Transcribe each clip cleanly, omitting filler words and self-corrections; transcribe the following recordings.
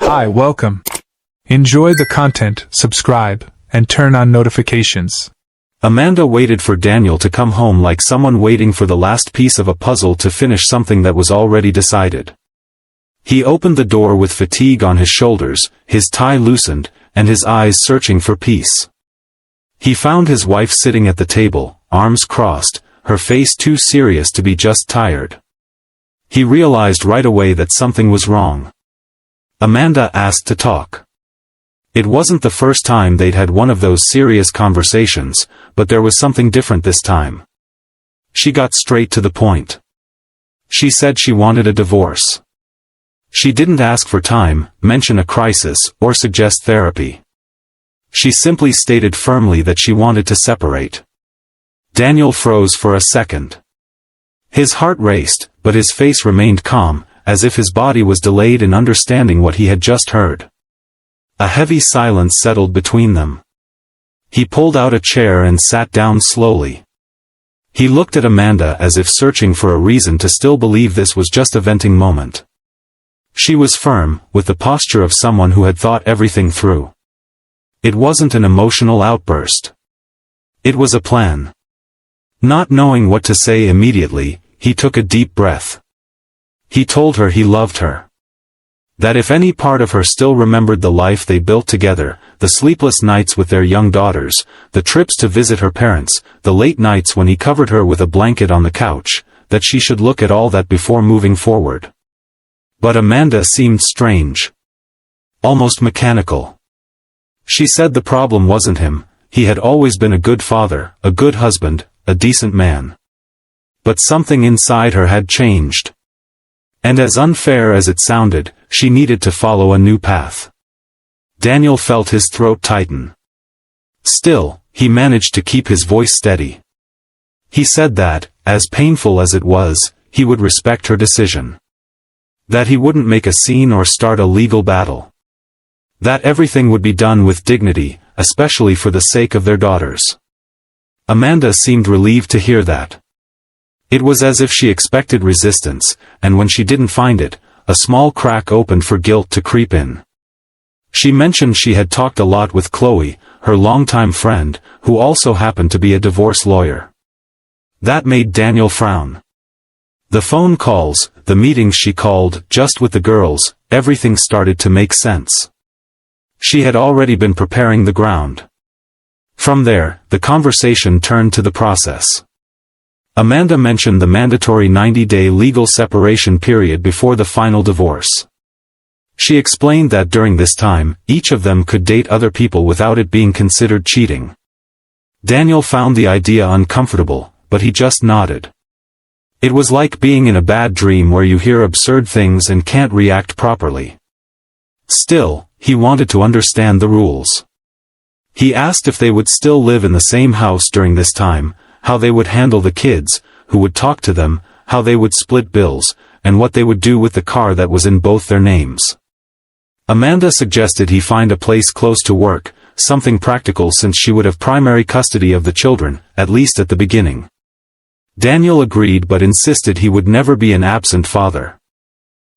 Hi, welcome. Enjoy the content, subscribe, and turn on notifications. Amanda waited for Daniel to come home like someone waiting for the last piece of a puzzle to finish something that was already decided. He opened the door with fatigue on his shoulders, his tie loosened, and his eyes searching for peace. He found his wife sitting at the table, arms crossed, her face too serious to be just tired. He realized right away that something was wrong. Amanda asked to talk. It wasn't the first time they'd had one of those serious conversations, but there was something different this time. She got straight to the point. She said she wanted a divorce. She didn't ask for time, mention a crisis, or suggest therapy. She simply stated firmly that she wanted to separate. Daniel froze for a second. His heart raced, but his face remained calm, as if his body was delayed in understanding what he had just heard. A heavy silence settled between them. He pulled out a chair and sat down slowly. He looked at Amanda as if searching for a reason to still believe this was just a venting moment. She was firm, with the posture of someone who had thought everything through. It wasn't an emotional outburst. It was a plan. Not knowing what to say immediately, he took a deep breath. He told her he loved her. That if any part of her still remembered the life they built together, the sleepless nights with their young daughters, the trips to visit her parents, the late nights when he covered her with a blanket on the couch, that she should look at all that before moving forward. But Amanda seemed strange. Almost mechanical. She said the problem wasn't him, he had always been a good father, a good husband, a decent man. But something inside her had changed. And as unfair as it sounded, she needed to follow a new path. Daniel felt his throat tighten. Still, he managed to keep his voice steady. He said that, as painful as it was, he would respect her decision. That he wouldn't make a scene or start a legal battle. That everything would be done with dignity, especially for the sake of their daughters. Amanda seemed relieved to hear that. It was as if she expected resistance, and when she didn't find it, a small crack opened for guilt to creep in. She mentioned she had talked a lot with Chloe, her longtime friend, who also happened to be a divorce lawyer. That made Daniel frown. The phone calls, the meetings she called, just with the girls, everything started to make sense. She had already been preparing the ground. From there, the conversation turned to the process. Amanda mentioned the mandatory 90-day legal separation period before the final divorce. She explained that during this time, each of them could date other people without it being considered cheating. Daniel found the idea uncomfortable, but he just nodded. It was like being in a bad dream where you hear absurd things and can't react properly. Still, he wanted to understand the rules. He asked if they would still live in the same house during this time, how they would handle the kids, who would talk to them, how they would split bills, and what they would do with the car that was in both their names. Amanda suggested he find a place close to work, something practical since she would have primary custody of the children, at least at the beginning. Daniel agreed but insisted he would never be an absent father.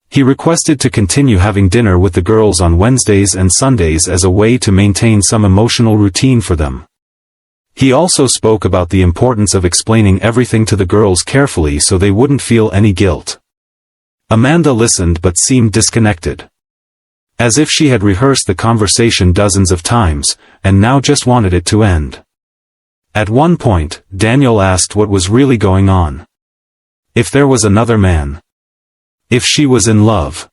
He requested to continue having dinner with the girls on Wednesdays and Sundays as a way to maintain some emotional routine for them. He also spoke about the importance of explaining everything to the girls carefully so they wouldn't feel any guilt. Amanda listened but seemed disconnected. As if she had rehearsed the conversation dozens of times, and now just wanted it to end. At one point, Daniel asked what was really going on. If there was another man. If she was in love.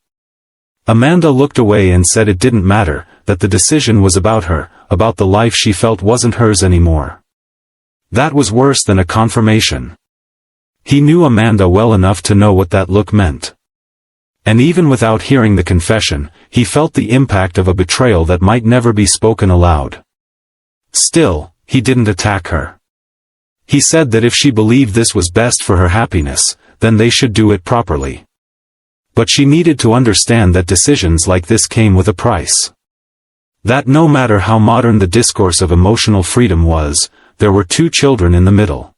Amanda looked away and said it didn't matter, that the decision was about her, about the life she felt wasn't hers anymore. That was worse than a confirmation. He knew Amanda well enough to know what that look meant. And even without hearing the confession, he felt the impact of a betrayal that might never be spoken aloud. Still, he didn't attack her. He said that if she believed this was best for her happiness, then they should do it properly. But she needed to understand that decisions like this came with a price. That no matter how modern the discourse of emotional freedom was, there were two children in the middle.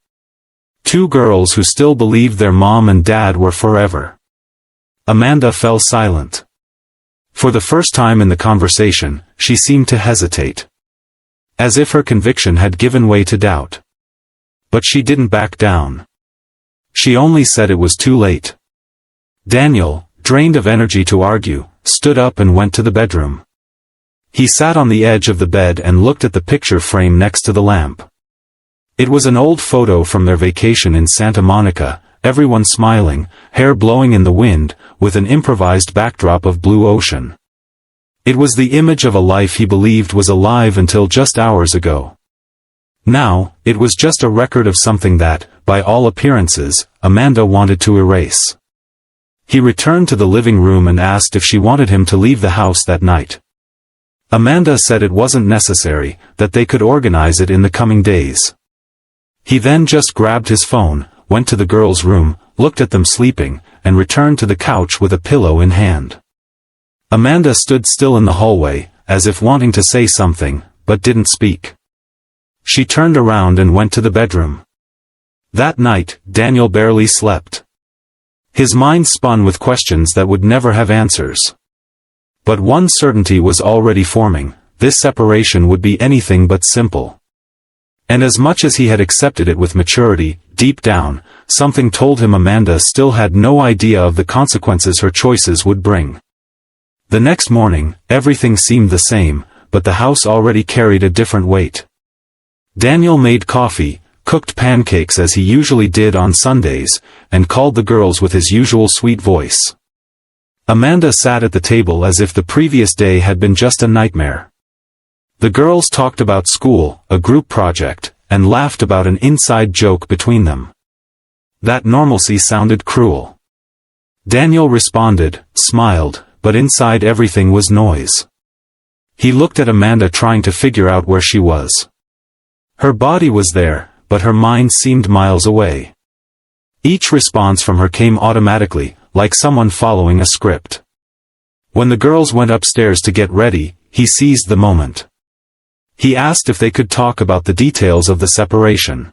Two girls who still believed their mom and dad were forever. Amanda fell silent. For the first time in the conversation, she seemed to hesitate. As if her conviction had given way to doubt. But she didn't back down. She only said it was too late. Daniel, drained of energy to argue, stood up and went to the bedroom. He sat on the edge of the bed and looked at the picture frame next to the lamp. It was an old photo from their vacation in Santa Monica, everyone smiling, hair blowing in the wind, with an improvised backdrop of blue ocean. It was the image of a life he believed was alive until just hours ago. Now, it was just a record of something that, by all appearances, Amanda wanted to erase. He returned to the living room and asked if she wanted him to leave the house that night. Amanda said it wasn't necessary, that they could organize it in the coming days. He then just grabbed his phone, went to the girls' room, looked at them sleeping, and returned to the couch with a pillow in hand. Amanda stood still in the hallway, as if wanting to say something, but didn't speak. She turned around and went to the bedroom. That night, Daniel barely slept. His mind spun with questions that would never have answers. But one certainty was already forming: this separation would be anything but simple. And as much as he had accepted it with maturity, deep down, something told him Amanda still had no idea of the consequences her choices would bring. The next morning, everything seemed the same, but the house already carried a different weight. Daniel made coffee, cooked pancakes as he usually did on Sundays, and called the girls with his usual sweet voice. Amanda sat at the table as if the previous day had been just a nightmare. The girls talked about school, a group project, and laughed about an inside joke between them. That normalcy sounded cruel. Daniel responded, smiled, but inside everything was noise. He looked at Amanda trying to figure out where she was. Her body was there, but her mind seemed miles away. Each response from her came automatically, like someone following a script. When the girls went upstairs to get ready, he seized the moment. He asked if they could talk about the details of the separation.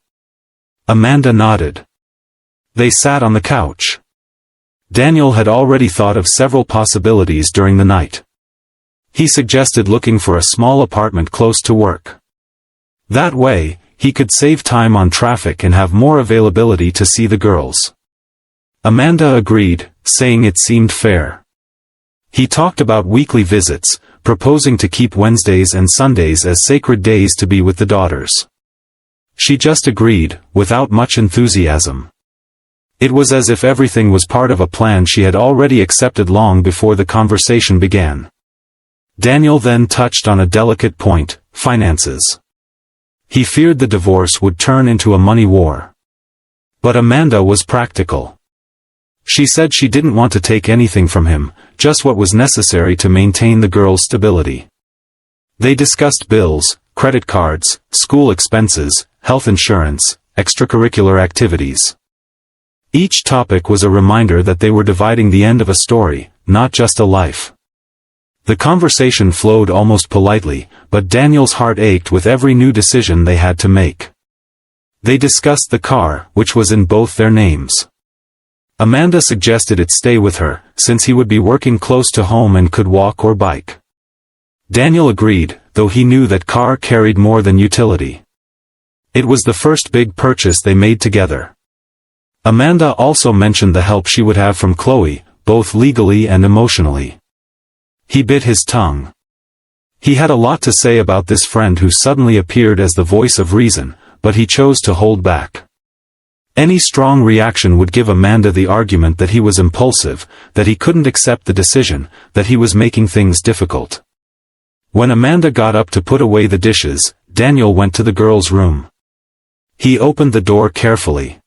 Amanda nodded. They sat on the couch. Daniel had already thought of several possibilities during the night. He suggested looking for a small apartment close to work. That way, he could save time on traffic and have more availability to see the girls. Amanda agreed, saying it seemed fair. He talked about weekly visits, proposing to keep Wednesdays and Sundays as sacred days to be with the daughters. She just agreed, without much enthusiasm. It was as if everything was part of a plan she had already accepted long before the conversation began. Daniel then touched on a delicate point: finances. He feared the divorce would turn into a money war. But Amanda was practical. She said she didn't want to take anything from him, just what was necessary to maintain the girls' stability. They discussed bills, credit cards, school expenses, health insurance, extracurricular activities. Each topic was a reminder that they were dividing the end of a story, not just a life. The conversation flowed almost politely, but Daniel's heart ached with every new decision they had to make. They discussed the car, which was in both their names. Amanda suggested it stay with her, since he would be working close to home and could walk or bike. Daniel agreed, though he knew that car carried more than utility. It was the first big purchase they made together. Amanda also mentioned the help she would have from Chloe, both legally and emotionally. He bit his tongue. He had a lot to say about this friend who suddenly appeared as the voice of reason, but he chose to hold back. Any strong reaction would give Amanda the argument that he was impulsive, that he couldn't accept the decision, that he was making things difficult. When Amanda got up to put away the dishes, Daniel went to the girls' room. He opened the door carefully.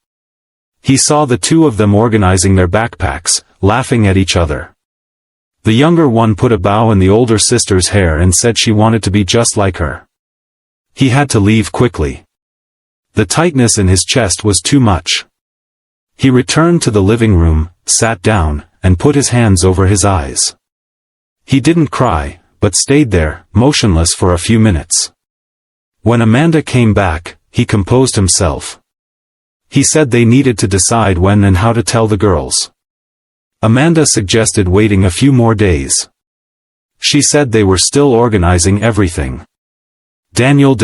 He saw the two of them organizing their backpacks, laughing at each other. The younger one put a bow in the older sister's hair and said she wanted to be just like her. He had to leave quickly. The tightness in his chest was too much. He returned to the living room, sat down, and put his hands over his eyes. He didn't cry, but stayed there, motionless for a few minutes. When Amanda came back, he composed himself. He said they needed to decide when and how to tell the girls. Amanda suggested waiting a few more days. She said they were still organizing everything. Daniel